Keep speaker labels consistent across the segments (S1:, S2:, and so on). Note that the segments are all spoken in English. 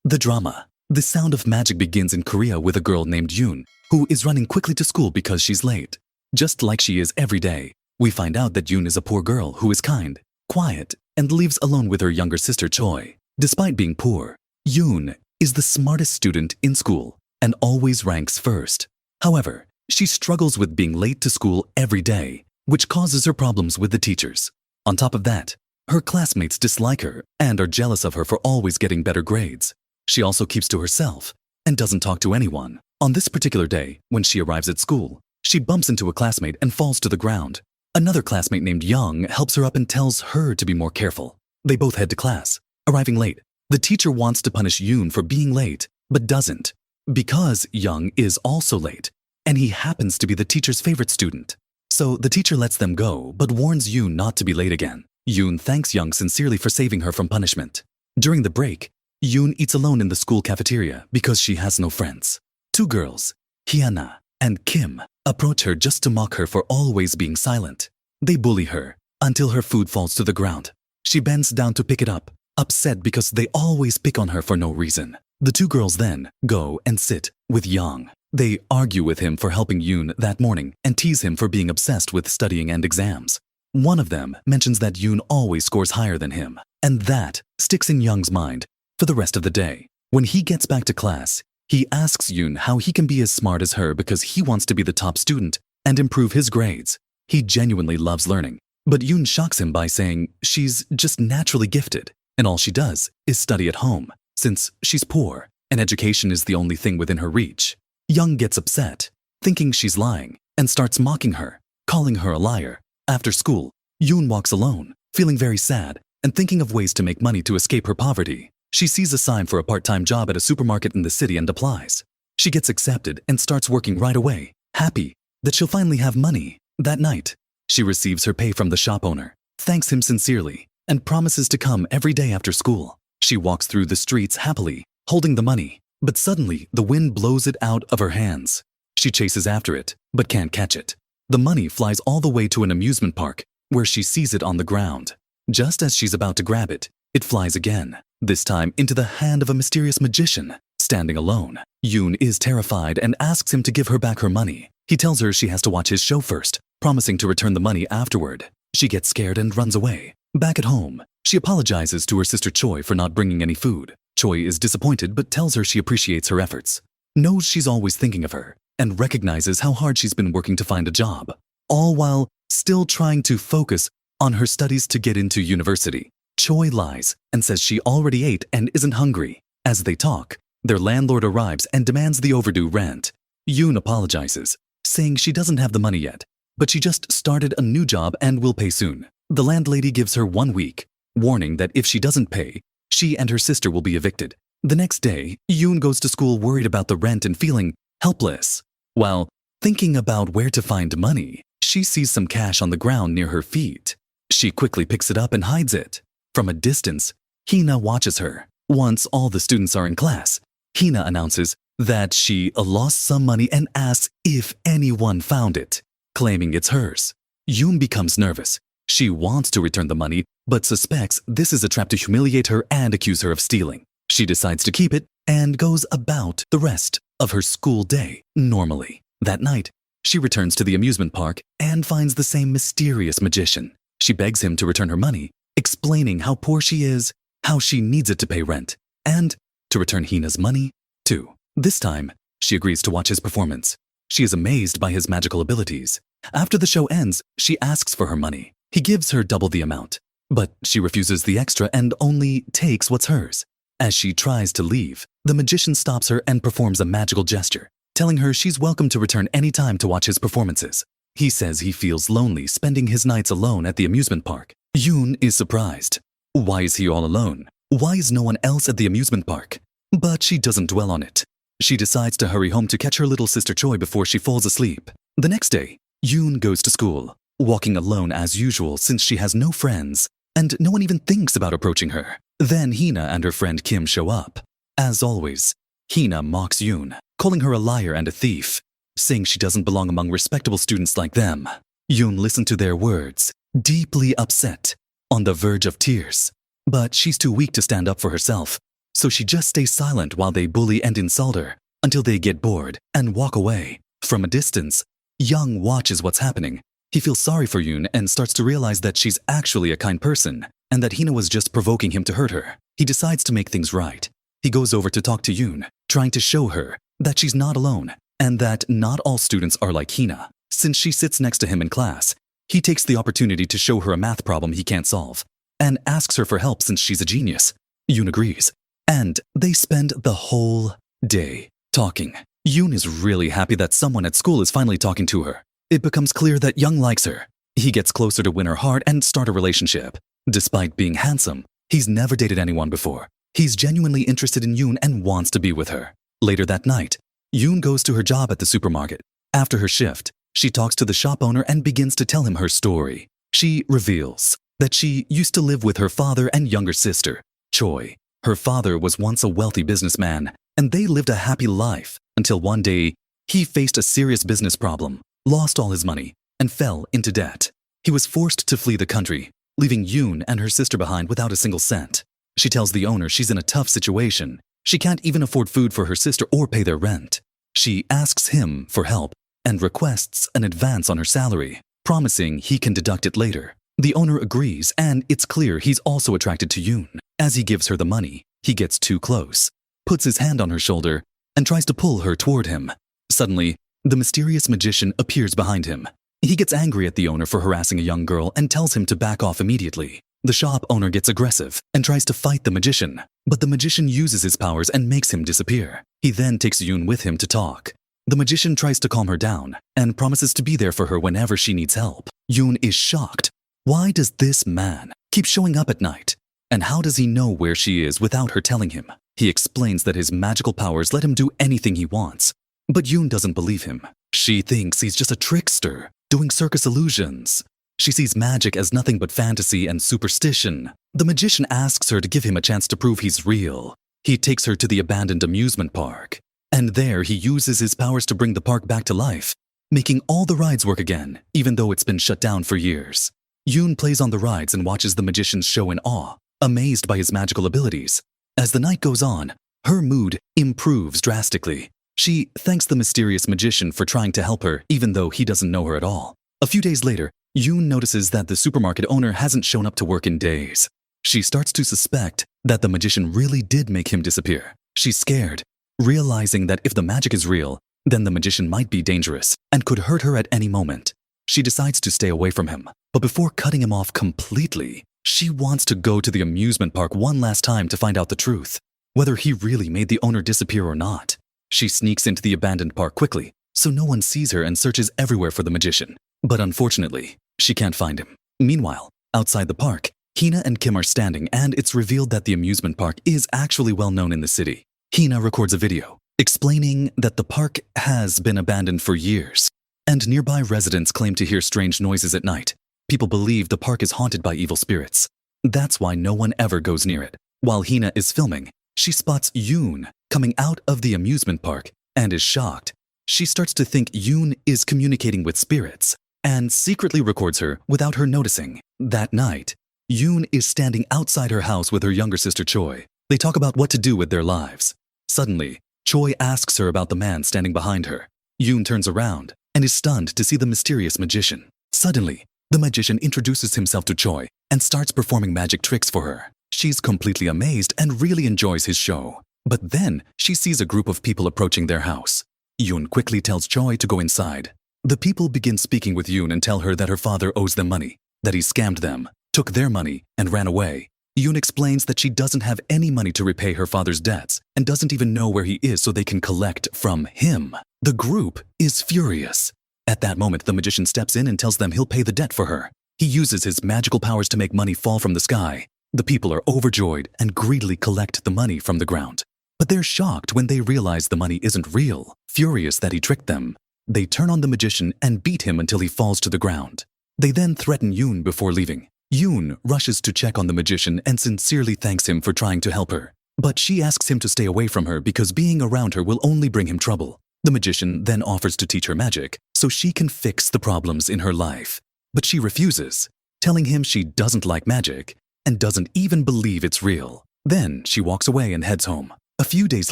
S1: The drama. The sound of magic begins in Korea with a girl named Yoon, who is running quickly to school because she's late. Just like she is every day, we find out that Yoon is a poor girl who is kind, quiet, and lives alone with her younger sister Choi. Despite being poor, Yoon is the smartest student in school and always ranks first. However, she struggles with being late to school every day, which causes her problems with the teachers. On top of that, her classmates dislike her and are jealous of her for always getting better grades. She also keeps to herself and doesn't talk to anyone. On this particular day, when she arrives at school, she bumps into a classmate and falls to the ground. Another classmate named Young helps her up and tells her to be more careful. They both head to class. Arriving late, the teacher wants to punish Yoon for being late, but doesn't, because Young is also late, and he happens to be the teacher's favorite student. So the teacher lets them go, but warns Yoon not to be late again. Yoon thanks Young sincerely for saving her from punishment. During the break, Yoon eats alone in the school cafeteria because she has no friends. Two girls, Hyuna and Kim, approach her just to mock her for always being silent. They bully her until her food falls to the ground. She bends down to pick it up, upset because they always pick on her for no reason. The two girls then go and sit with Young. They argue with him for helping Yoon that morning and tease him for being obsessed with studying and exams. One of them mentions that Yoon always scores higher than him, and that sticks in Young's mind for the rest of the day. When he gets back to class, he asks Yoon how he can be as smart as her because he wants to be the top student and improve his grades. He genuinely loves learning, but Yoon shocks him by saying she's just naturally gifted, and all she does is study at home, since she's poor and education is the only thing within her reach. Young gets upset, thinking she's lying, and starts mocking her, calling her a liar. After school, Yoon walks alone, feeling very sad and thinking of ways to make money to escape her poverty. She sees a sign for a part-time job at a supermarket in the city and applies. She gets accepted and starts working right away, happy that she'll finally have money. That night, she receives her pay from the shop owner, thanks him sincerely, and promises to come every day after school. She walks through the streets happily, holding the money, but suddenly the wind blows it out of her hands. She chases after it, but can't catch it. The money flies all the way to an amusement park, where she sees it on the ground. Just as she's about to grab it, it flies again, this time into the hand of a mysterious magician, standing alone. Yoon is terrified and asks him to give her back her money. He tells her she has to watch his show first, promising to return the money afterward. She gets scared and runs away. Back at home, she apologizes to her sister Choi for not bringing any food. Choi is disappointed but tells her she appreciates her efforts, knows she's always thinking of her, and recognizes how hard she's been working to find a job, all while still trying to focus on her studies to get into university. Choi lies and says she already ate and isn't hungry. As they talk, their landlord arrives and demands the overdue rent. Yoon apologizes, saying she doesn't have the money yet, but she just started a new job and will pay soon. The landlady gives her 1 week, warning that if she doesn't pay, she and her sister will be evicted. The next day, Yoon goes to school worried about the rent and feeling helpless. While thinking about where to find money, she sees some cash on the ground near her feet. She quickly picks it up and hides it. From a distance, Hina watches her. Once all the students are in class, Hina announces that she lost some money and asks if anyone found it, claiming it's hers. Yoon becomes nervous. She wants to return the money, but suspects this is a trap to humiliate her and accuse her of stealing. She decides to keep it and goes about the rest of her school day normally. That night, she returns to the amusement park and finds the same mysterious magician. She begs him to return her money, explaining how poor she is, how she needs it to pay rent, and to return Hina's money, too. This time, she agrees to watch his performance. She is amazed by his magical abilities. After the show ends, she asks for her money. He gives her double the amount, but she refuses the extra and only takes what's hers. As she tries to leave, the magician stops her and performs a magical gesture, telling her she's welcome to return any time to watch his performances. He says he feels lonely spending his nights alone at the amusement park. Yoon is surprised. Why is he all alone? Why is no one else at the amusement park? But she doesn't dwell on it. She decides to hurry home to catch her little sister Choi before she falls asleep. The next day, Yoon goes to school, walking alone as usual since she has no friends, and no one even thinks about approaching her. Then Hina and her friend Kim show up. As always, Hina mocks Yoon, calling her a liar and a thief, saying she doesn't belong among respectable students like them. Yoon listened to their words, deeply upset, on the verge of tears. But she's too weak to stand up for herself. so she just stays silent while they bully and insult her until they get bored and walk away. From a distance, Young watches what's happening. He feels sorry for Yoon and starts to realize that she's actually a kind person and that Hina was just provoking him to hurt her. He decides to make things right. He goes over to talk to Yoon, trying to show her that she's not alone and that not all students are like Hina. Since she sits next to him in class, he takes the opportunity to show her a math problem he can't solve and asks her for help since she's a genius. Yoon agrees, and they spend the whole day talking. Yoon is really happy that someone at school is finally talking to her. It becomes clear that Young likes her. He gets closer to win her heart and start a relationship. Despite being handsome, he's never dated anyone before. He's genuinely interested in Yoon and wants to be with her. Later that night, Yoon goes to her job at the supermarket. After her shift, she talks to the shop owner and begins to tell him her story. She reveals that she used to live with her father and younger sister, Choi. Her father was once a wealthy businessman, and they lived a happy life until one day he faced a serious business problem, lost all his money, and fell into debt. He was forced to flee the country, leaving Yoon and her sister behind without a single cent. She tells the owner she's in a tough situation. She can't even afford food for her sister or pay their rent. She asks him for help and requests an advance on her salary, promising he can deduct it later. The owner agrees, and it's clear he's also attracted to Yoon. As he gives her the money, he gets too close, puts his hand on her shoulder, and tries to pull her toward him. Suddenly, the mysterious magician appears behind him. He gets angry at the owner for harassing a young girl and tells him to back off immediately. The shop owner gets aggressive and tries to fight the magician, but the magician uses his powers and makes him disappear. He then takes Yoon with him to talk. The magician tries to calm her down and promises to be there for her whenever she needs help. Yoon is shocked. Why does this man keep showing up at night? And how does he know where she is without her telling him? He explains that his magical powers let him do anything he wants. But Yoon doesn't believe him. She thinks he's just a trickster, doing circus illusions. She sees magic as nothing but fantasy and superstition. The magician asks her to give him a chance to prove he's real. He takes her to the abandoned amusement park. And there he uses his powers to bring the park back to life, making all the rides work again, even though it's been shut down for years. Yoon plays on the rides and watches the magician's show in awe, amazed by his magical abilities. As the night goes on, her mood improves drastically. She thanks the mysterious magician for trying to help her, even though he doesn't know her at all. A few days later, Yoon notices that the supermarket owner hasn't shown up to work in days. She starts to suspect that the magician really did make him disappear. She's scared, realizing that if the magic is real, then the magician might be dangerous and could hurt her at any moment. She decides to stay away from him, but before cutting him off completely, she wants to go to the amusement park one last time to find out the truth, whether he really made the owner disappear or not. She sneaks into the abandoned park quickly, so no one sees her and searches everywhere for the magician. But unfortunately, she can't find him. Meanwhile, outside the park, Hina and Kim are standing, and it's revealed that the amusement park is actually well known in the city. Hina records a video explaining that the park has been abandoned for years, and nearby residents claim to hear strange noises at night. People believe the park is haunted by evil spirits. That's why no one ever goes near it. While Hina is filming, she spots Yoon coming out of the amusement park and is shocked. She starts to think Yoon is communicating with spirits and secretly records her without her noticing. That night, Yoon is standing outside her house with her younger sister Choi. They talk about what to do with their lives. Suddenly, Choi asks her about the man standing behind her. Yoon turns around and is stunned to see the mysterious magician. Suddenly, the magician introduces himself to Choi and starts performing magic tricks for her. She's completely amazed and really enjoys his show. But then, she sees a group of people approaching their house. Yoon quickly tells Choi to go inside. The people begin speaking with Yoon and tell her that her father owes them money, that he scammed them, took their money, and ran away. Yoon explains that she doesn't have any money to repay her father's debts and doesn't even know where he is so they can collect from him. The group is furious. At that moment, the magician steps in and tells them he'll pay the debt for her. He uses his magical powers to make money fall from the sky. The people are overjoyed and greedily collect the money from the ground. But they're shocked when they realize the money isn't real. Furious that he tricked them, they turn on the magician and beat him until he falls to the ground. They then threaten Yoon before leaving. Yoon rushes to check on the magician and sincerely thanks him for trying to help her. But she asks him to stay away from her because being around her will only bring him trouble. The magician then offers to teach her magic so she can fix the problems in her life. But she refuses, telling him she doesn't like magic and doesn't even believe it's real. Then she walks away and heads home. A few days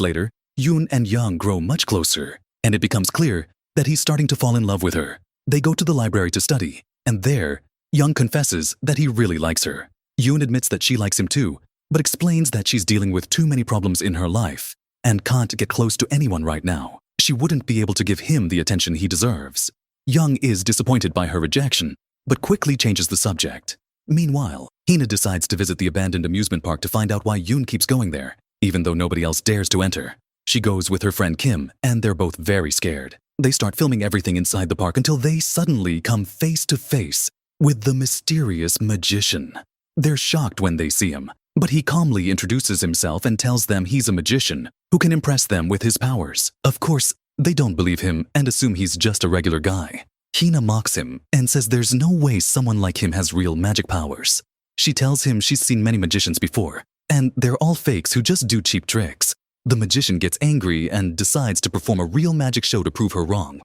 S1: later, Yoon and Young grow much closer, and it becomes clear that he's starting to fall in love with her. They go to the library to study, and there, Young confesses that he really likes her. Yoon admits that she likes him too, but explains that she's dealing with too many problems in her life and can't get close to anyone right now. She wouldn't be able to give him the attention he deserves. Young is disappointed by her rejection, but quickly changes the subject. Meanwhile, Hina decides to visit the abandoned amusement park to find out why Yoon keeps going there, even though nobody else dares to enter. She goes with her friend Kim, and they're both very scared. They start filming everything inside the park until they suddenly come face to face with the mysterious magician. They're shocked when they see him, but he calmly introduces himself and tells them he's a magician who can impress them with his powers. Of course, they don't believe him and assume he's just a regular guy. Hina mocks him and says there's no way someone like him has real magic powers. She tells him she's seen many magicians before, and they're all fakes who just do cheap tricks. The magician gets angry and decides to perform a real magic show to prove her wrong.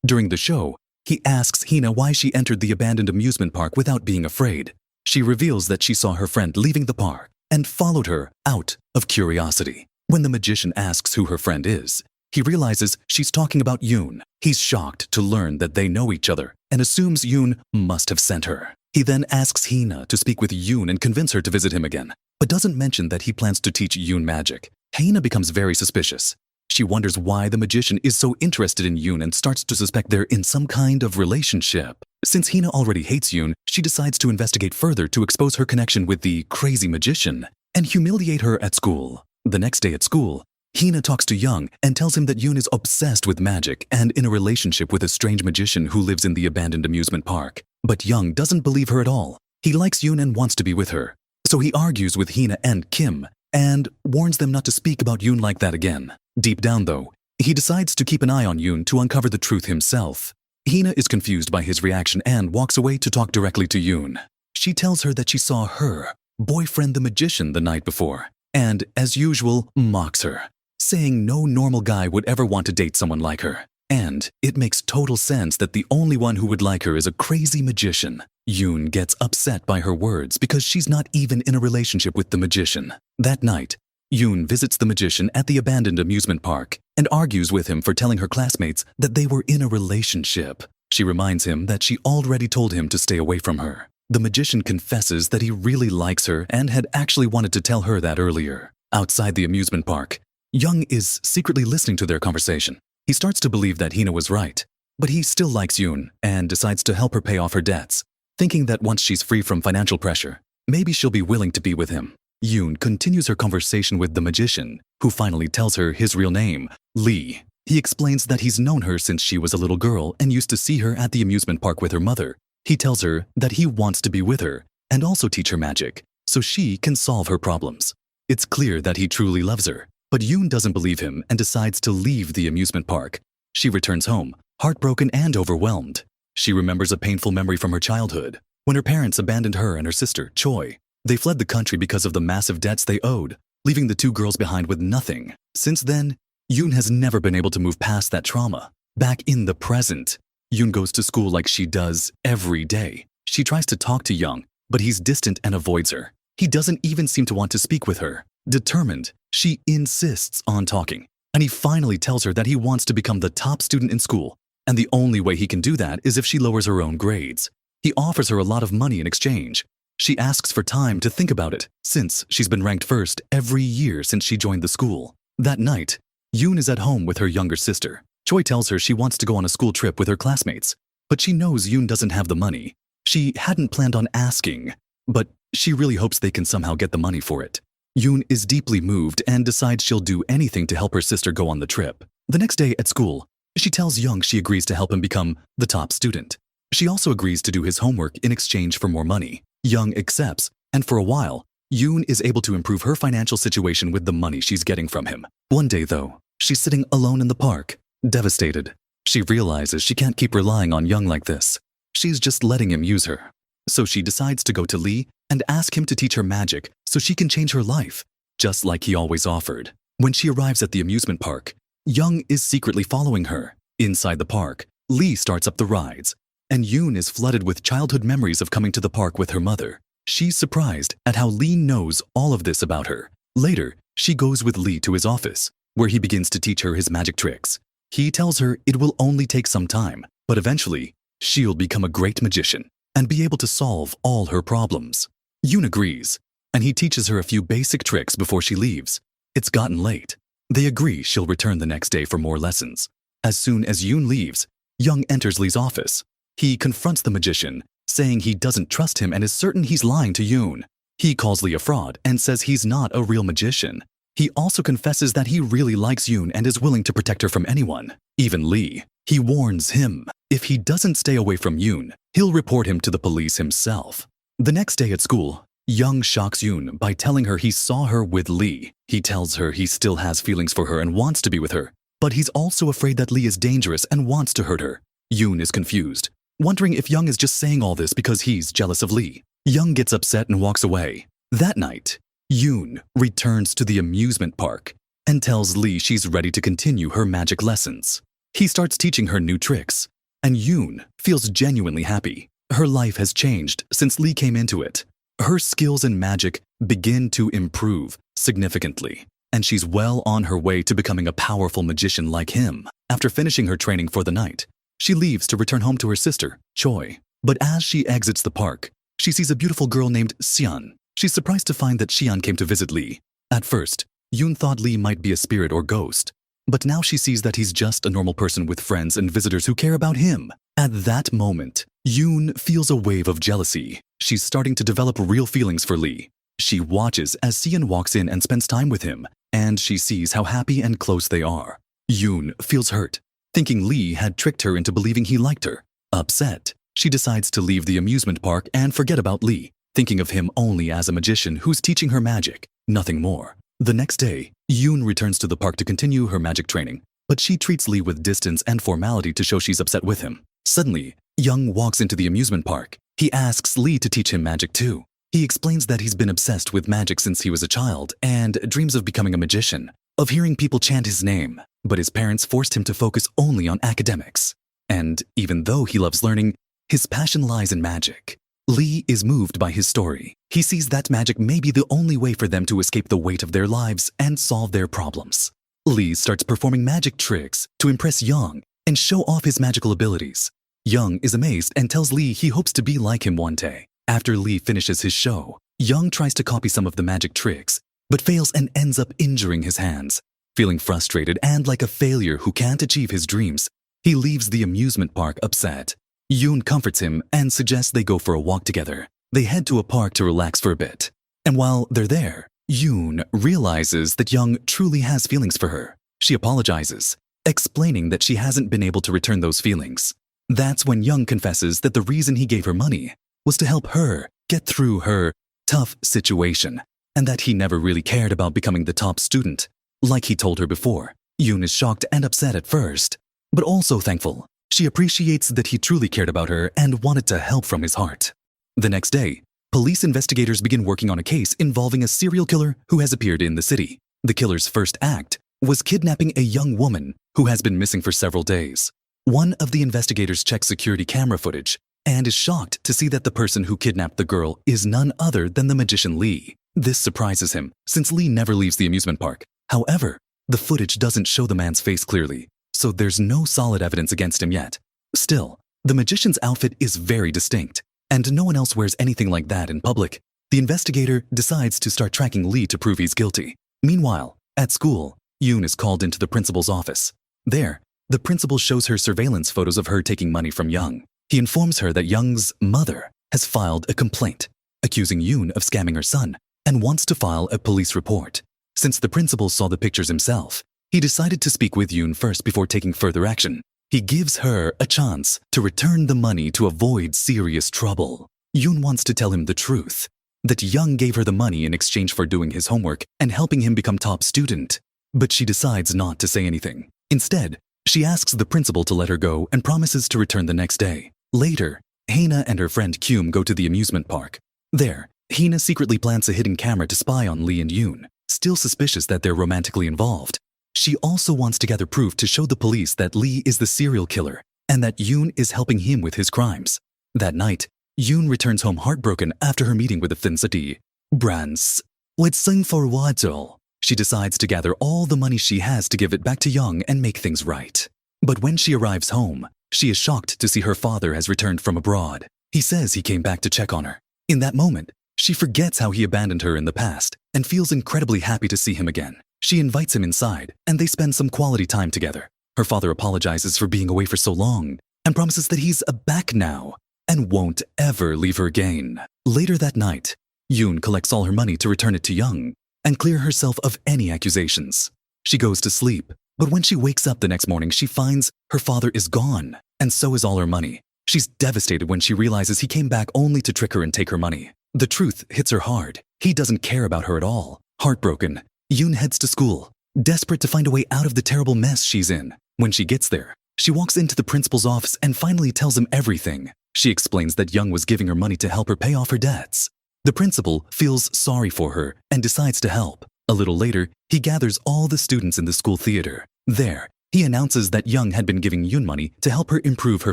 S1: During the show, he asks Hina why she entered the abandoned amusement park without being afraid. She reveals that she saw her friend leaving the park and followed her out of curiosity. When the magician asks who her friend is, he realizes she's talking about Yoon. He's shocked to learn that they know each other and assumes Yoon must have sent her. He then asks Hina to speak with Yoon and convince her to visit him again, but doesn't mention that he plans to teach Yoon magic. Hina becomes very suspicious. She wonders why the magician is so interested in Yoon and starts to suspect they're in some kind of relationship. Since Hina already hates Yoon, she decides to investigate further to expose her connection with the crazy magician and humiliate her at school. The next day at school, Hina talks to Young and tells him that Yoon is obsessed with magic and in a relationship with a strange magician who lives in the abandoned amusement park. But Young doesn't believe her at all. He likes Yoon and wants to be with her. So he argues with Hina and Kim and warns them not to speak about Yoon like that again. Deep down though, he decides to keep an eye on Yoon to uncover the truth himself. Hina is confused by his reaction and walks away to talk directly to Yoon. She tells her that she saw her boyfriend the magician the night before and, as usual, mocks her, saying no normal guy would ever want to date someone like her. And it makes total sense that the only one who would like her is a crazy magician. Yoon gets upset by her words because she's not even in a relationship with the magician. That night, Yoon visits the magician at the abandoned amusement park and argues with him for telling her classmates that they were in a relationship. She reminds him that she already told him to stay away from her. The magician confesses that he really likes her and had actually wanted to tell her that earlier. Outside the amusement park, Young is secretly listening to their conversation. He starts to believe that Hina was right, but he still likes Yoon and decides to help her pay off her debts, thinking that once she's free from financial pressure, maybe she'll be willing to be with him. Yoon continues her conversation with the magician, who finally tells her his real name, Lee. He explains that he's known her since she was a little girl and used to see her at the amusement park with her mother. He tells her that he wants to be with her and also teach her magic, so she can solve her problems. It's clear that he truly loves her, but Yoon doesn't believe him and decides to leave the amusement park. She returns home, heartbroken and overwhelmed. She remembers a painful memory from her childhood, when her parents abandoned her and her sister, Choi. They fled the country because of the massive debts they owed, leaving the two girls behind with nothing. Since then, Yoon has never been able to move past that trauma. Back in the present, Yoon goes to school like she does every day. She tries to talk to Young, but he's distant and avoids her. He doesn't even seem to want to speak with her. Determined, she insists on talking, and he finally tells her that he wants to become the top student in school, and the only way he can do that is if she lowers her own grades. He offers her a lot of money in exchange. She asks for time to think about it, since she's been ranked first every year since she joined the school. That night, Yoon is at home with her younger sister. Choi tells her she wants to go on a school trip with her classmates, but she knows Yoon doesn't have the money. She hadn't planned on asking, but she really hopes they can somehow get the money for it. Yoon is deeply moved and decides she'll do anything to help her sister go on the trip. The next day at school, she tells Young she agrees to help him become the top student. She also agrees to do his homework in exchange for more money. Young accepts, and for a while, Yoon is able to improve her financial situation with the money she's getting from him. One day, though, she's sitting alone in the park, devastated. She realizes she can't keep relying on Young like this. She's just letting him use her. So she decides to go to Lee and ask him to teach her magic so she can change her life, just like he always offered. When she arrives at the amusement park, Young is secretly following her. Inside the park, Lee starts up the rides, and Yoon is flooded with childhood memories of coming to the park with her mother. She's surprised at how Lee knows all of this about her Later, she goes with Lee to his office, where he begins to teach her his magic tricks. He tells her it will only take some time, but eventually, she'll become a great magician and be able to solve all her problems. Yoon agrees, and he teaches her a few basic tricks before she leaves. It's gotten late. They agree she'll return the next day for more lessons. As soon as Yoon leaves, Young enters Lee's office. He confronts the magician, saying he doesn't trust him and is certain he's lying to Yoon. He calls Lee a fraud and says he's not a real magician. He also confesses that he really likes Yoon and is willing to protect her from anyone, even Lee. He warns him, if he doesn't stay away from Yoon, he'll report him to the police himself. The next day at school, Young shocks Yoon by telling her he saw her with Lee. He tells her he still has feelings for her and wants to be with her, but he's also afraid that Lee is dangerous and wants to hurt her. Yoon is confused, wondering if Young is just saying all this because he's jealous of Lee. Young gets upset and walks away. That night, Yoon returns to the amusement park and tells Lee she's ready to continue her magic lessons. He starts teaching her new tricks, and Yoon feels genuinely happy. Her life has changed since Lee came into it. Her skills in magic begin to improve significantly, and she's well on her way to becoming a powerful magician like him. After finishing her training for the night, she leaves to return home to her sister, Choi. But as she exits the park, she sees a beautiful girl named Xian. She's surprised to find that Xian came to visit Lee. At first, Yoon thought Lee might be a spirit or ghost, but now she sees that he's just a normal person with friends and visitors who care about him. At that moment, Yoon feels a wave of jealousy. She's starting to develop real feelings for Lee. She watches as Xian walks in and spends time with him, and she sees how happy and close they are. Yoon feels hurt, thinking Lee had tricked her into believing he liked her. Upset, she decides to leave the amusement park and forget about Lee, thinking of him only as a magician who's teaching her magic, nothing more. The next day, Yoon returns to the park to continue her magic training, but she treats Lee with distance and formality to show she's upset with him. Suddenly, Young walks into the amusement park. He asks Lee to teach him magic too. He explains that he's been obsessed with magic since he was a child and dreams of becoming a magician, of hearing people chant his name, but his parents forced him to focus only on academics. And even though he loves learning, his passion lies in magic. Lee is moved by his story. He sees that magic may be the only way for them to escape the weight of their lives and solve their problems. Lee starts performing magic tricks to impress Young and show off his magical abilities. Young is amazed and tells Lee he hopes to be like him one day. After Lee finishes his show, Young tries to copy some of the magic tricks, but fails and ends up injuring his hands. Feeling frustrated and like a failure who can't achieve his dreams, he leaves the amusement park upset. Yoon comforts him and suggests they go for a walk together. They head to a park to relax for a bit. And while they're there, Yoon realizes that Young truly has feelings for her. She apologizes, explaining that she hasn't been able to return those feelings. That's when Young confesses that the reason he gave her money was to help her get through her tough situation, and that he never really cared about becoming the top student, like he told her before. Yoon is shocked and upset at first, but also thankful. She appreciates that he truly cared about her and wanted to help from his heart. The next day, police investigators begin working on a case involving a serial killer who has appeared in the city. The killer's first act was kidnapping a young woman who has been missing for several days. One of the investigators checks security camera footage and is shocked to see that the person who kidnapped the girl is none other than the magician Lee. This surprises him, since Lee never leaves the amusement park. However, the footage doesn't show the man's face clearly, so there's no solid evidence against him yet. Still, the magician's outfit is very distinct, and no one else wears anything like that in public. The investigator decides to start tracking Lee to prove he's guilty. Meanwhile, at school, Yoon is called into the principal's office. There, the principal shows her surveillance photos of her taking money from Young. He informs her that Young's mother has filed a complaint, accusing Yoon of scamming her son, and wants to file a police report. Since the principal saw the pictures himself, he decided to speak with Yoon first before taking further action. He gives her a chance to return the money to avoid serious trouble. Yoon wants to tell him the truth, that Young gave her the money in exchange for doing his homework and helping him become top student. But she decides not to say anything. Instead, she asks the principal to let her go and promises to return the next day. Later, Hina and her friend Kyum go to the amusement park. There, Hina secretly plants a hidden camera to spy on Lee and Yoon, still suspicious that they're romantically involved. She also wants to gather proof to show the police that Lee is the serial killer and that Yoon is helping him with his crimes. That night, Yoon returns home heartbroken after her meeting with the Finsati Brands. Let's sing for a while. She decides to gather all the money she has to give it back to Young and make things right. But when she arrives home, she is shocked to see her father has returned from abroad. He says he came back to check on her. In that moment, she forgets how he abandoned her in the past and feels incredibly happy to see him again. She invites him inside and they spend some quality time together. Her father apologizes for being away for so long and promises that he's back now and won't ever leave her again. Later that night, Yoon collects all her money to return it to Young and clear herself of any accusations. She goes to sleep, but when she wakes up the next morning, she finds her father is gone, and so is all her money. She's devastated when she realizes he came back only to trick her and take her money. The truth hits her hard. He doesn't care about her at all. Heartbroken, Yoon heads to school, desperate to find a way out of the terrible mess she's in. When she gets there, she walks into the principal's office and finally tells him everything. She explains that Young was giving her money to help her pay off her debts. The principal feels sorry for her and decides to help. A little later, he gathers all the students in the school theater. There, he announces that Young had been giving Yoon money to help her improve her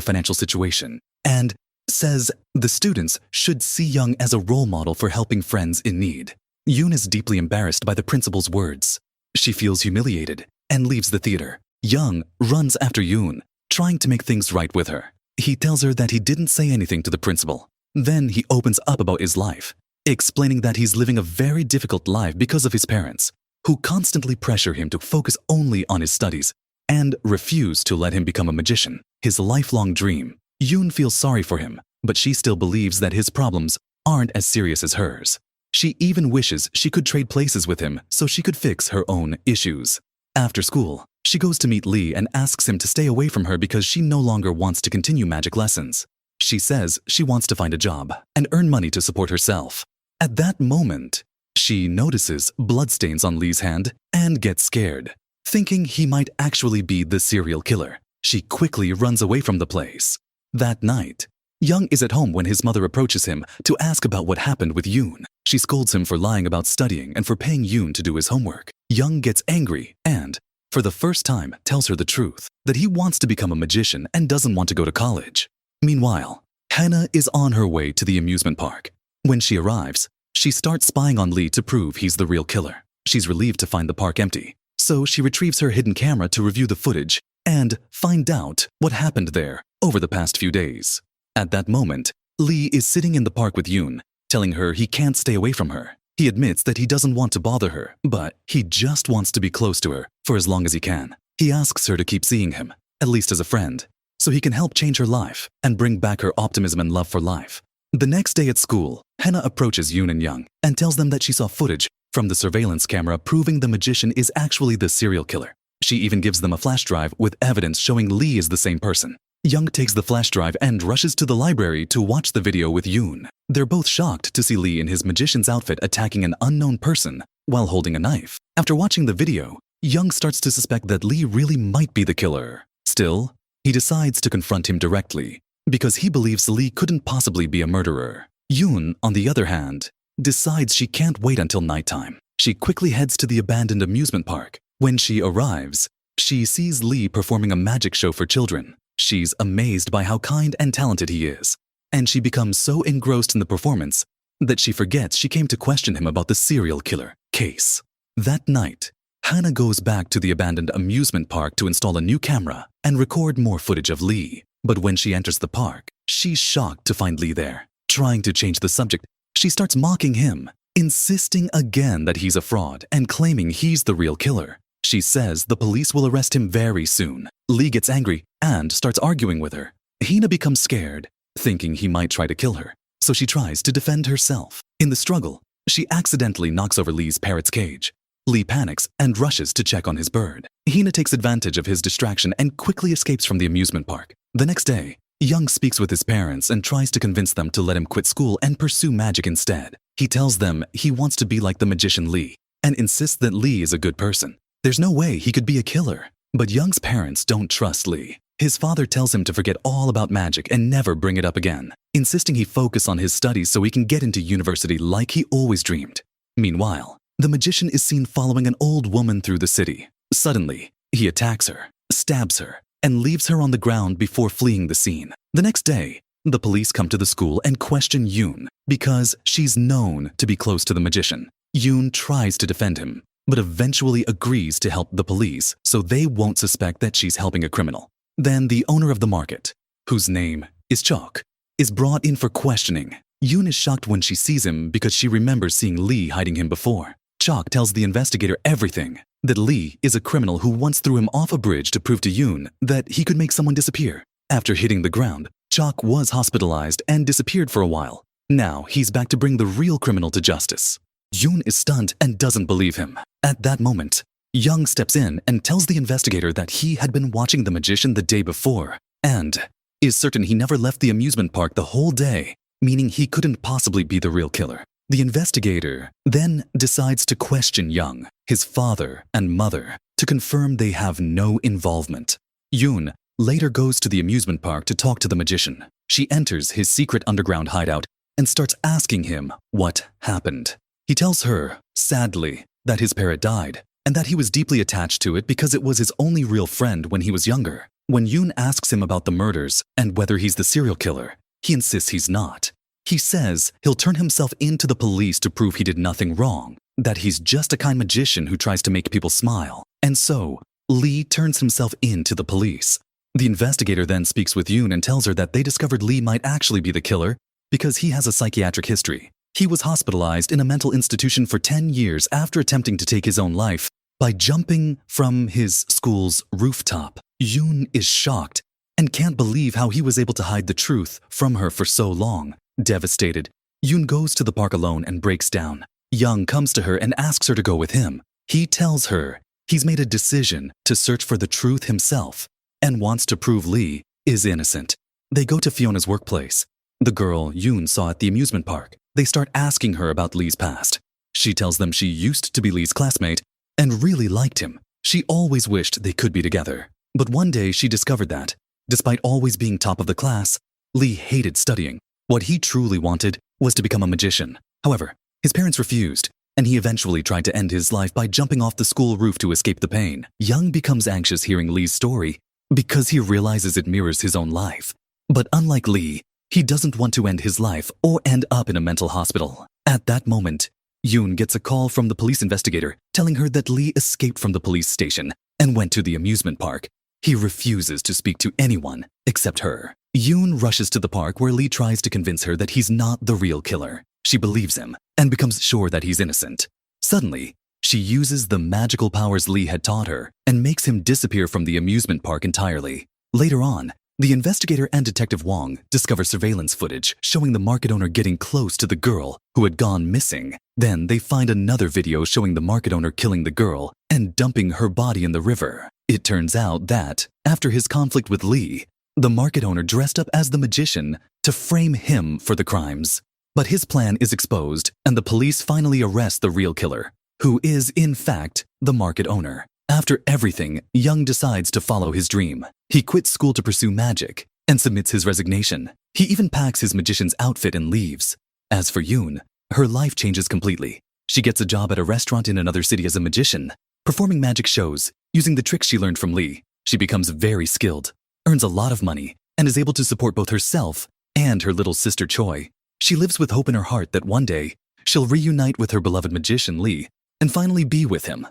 S1: financial situation and says the students should see Young as a role model for helping friends in need. Yoon is deeply embarrassed by the principal's words. She feels humiliated and leaves the theater. Young runs after Yoon, trying to make things right with her. He tells her that he didn't say anything to the principal. Then he opens up about his life, explaining that he's living a very difficult life because of his parents, who constantly pressure him to focus only on his studies and refuse to let him become a magician, his lifelong dream. Yoon feels sorry for him, but she still believes that his problems aren't as serious as hers. She even wishes she could trade places with him so she could fix her own issues. After school, she goes to meet Lee and asks him to stay away from her because she no longer wants to continue magic lessons. She says she wants to find a job and earn money to support herself. At that moment, she notices bloodstains on Lee's hand and gets scared, thinking he might actually be the serial killer. She quickly runs away from the place. That night, Young is at home when his mother approaches him to ask about what happened with Yoon. She scolds him for lying about studying and for paying Yoon to do his homework. Young gets angry and, for the first time, tells her the truth, that he wants to become a magician and doesn't want to go to college. Meanwhile, Hannah is on her way to the amusement park. When she arrives, she starts spying on Lee to prove he's the real killer. She's relieved to find the park empty, so she retrieves her hidden camera to review the footage and find out what happened there over the past few days. At that moment, Lee is sitting in the park with Yoon, telling her he can't stay away from her. He admits that he doesn't want to bother her, but he just wants to be close to her for as long as he can. He asks her to keep seeing him, at least as a friend, so he can help change her life and bring back her optimism and love for life. The next day at school, Hannah approaches Yoon and Young and tells them that she saw footage from the surveillance camera proving the magician is actually the serial killer. She even gives them a flash drive with evidence showing Lee is the same person. Young takes the flash drive and rushes to the library to watch the video with Yoon. They're both shocked to see Lee in his magician's outfit attacking an unknown person while holding a knife. After watching the video, Young starts to suspect that Lee really might be the killer. Still, he decides to confront him directly, because he believes Lee couldn't possibly be a murderer. Yoon, on the other hand, decides she can't wait until nighttime. She quickly heads to the abandoned amusement park. When she arrives, she sees Lee performing a magic show for children. She's amazed by how kind and talented he is, and she becomes so engrossed in the performance that she forgets she came to question him about the serial killer case. That night, Hannah goes back to the abandoned amusement park to install a new camera and record more footage of Lee. But when she enters the park, she's shocked to find Lee there. Trying to change the subject, she starts mocking him, insisting again that he's a fraud and claiming he's the real killer. She says the police will arrest him very soon. Lee gets angry and starts arguing with her. Hina becomes scared, thinking he might try to kill her, so she tries to defend herself. In the struggle, she accidentally knocks over Lee's parrot's cage. Lee panics and rushes to check on his bird. Hina takes advantage of his distraction and quickly escapes from the amusement park. The next day, Young speaks with his parents and tries to convince them to let him quit school and pursue magic instead. He tells them he wants to be like the magician Lee and insists that Lee is a good person. There's no way he could be a killer. But Young's parents don't trust Lee. His father tells him to forget all about magic and never bring it up again, insisting he focus on his studies so he can get into university like he always dreamed. Meanwhile, the magician is seen following an old woman through the city. Suddenly, he attacks her, stabs her, and leaves her on the ground before fleeing the scene. The next day, the police come to the school and question Yoon because she's known to be close to the magician. Yoon tries to defend him, but eventually agrees to help the police so they won't suspect that she's helping a criminal. Then the owner of the market, whose name is Chok, is brought in for questioning. Yoon is shocked when she sees him because she remembers seeing Lee hiding him before. Chok tells the investigator everything, that Lee is a criminal who once threw him off a bridge to prove to Yoon that he could make someone disappear. After hitting the ground, Chok was hospitalized and disappeared for a while. Now he's back to bring the real criminal to justice. Yoon is stunned and doesn't believe him. At that moment, Young steps in and tells the investigator that he had been watching the magician the day before and is certain he never left the amusement park the whole day, meaning he couldn't possibly be the real killer. The investigator then decides to question Young, his father and mother, to confirm they have no involvement. Yoon later goes to the amusement park to talk to the magician. She enters his secret underground hideout and starts asking him what happened. He tells her, sadly, that his parrot died and that he was deeply attached to it because it was his only real friend when he was younger. When Yoon asks him about the murders and whether he's the serial killer, he insists he's not. He says he'll turn himself into the police to prove he did nothing wrong, that he's just a kind magician who tries to make people smile. And so, Lee turns himself in to the police. The investigator then speaks with Yoon and tells her that they discovered Lee might actually be the killer because he has a psychiatric history. He was hospitalized in a mental institution for 10 years after attempting to take his own life by jumping from his school's rooftop. Yoon is shocked and can't believe how he was able to hide the truth from her for so long. Devastated, Yoon goes to the park alone and breaks down. Young comes to her and asks her to go with him. He tells her he's made a decision to search for the truth himself and wants to prove Lee is innocent. They go to Fiona's workplace, the girl Yoon saw at the amusement park. They start asking her about Lee's past. She tells them she used to be Lee's classmate and really liked him. She always wished they could be together. But one day she discovered that, despite always being top of the class, Lee hated studying. What he truly wanted was to become a magician. However, his parents refused, and he eventually tried to end his life by jumping off the school roof to escape the pain. Young becomes anxious hearing Lee's story because he realizes it mirrors his own life. But unlike Lee, he doesn't want to end his life or end up in a mental hospital. At that moment, Yoon gets a call from the police investigator telling her that Lee escaped from the police station and went to the amusement park. He refuses to speak to anyone except her. Yoon rushes to the park where Lee tries to convince her that he's not the real killer. She believes him and becomes sure that he's innocent. Suddenly, she uses the magical powers Lee had taught her and makes him disappear from the amusement park entirely. Later on, the investigator and Detective Wong discover surveillance footage showing the market owner getting close to the girl who had gone missing. Then they find another video showing the market owner killing the girl and dumping her body in the river. It turns out that, after his conflict with Lee, the market owner dressed up as the magician to frame him for the crimes. But his plan is exposed, and the police finally arrest the real killer, who is, in fact, the market owner. After everything, Young decides to follow his dream. He quits school to pursue magic and submits his resignation. He even packs his magician's outfit and leaves. As for Yoon, her life changes completely. She gets a job at a restaurant in another city as a magician, performing magic shows using the tricks she learned from Lee. She becomes very skilled, earns a lot of money, and is able to support both herself and her little sister Choi. She lives with hope in her heart that one day she'll reunite with her beloved magician Lee and finally be with him.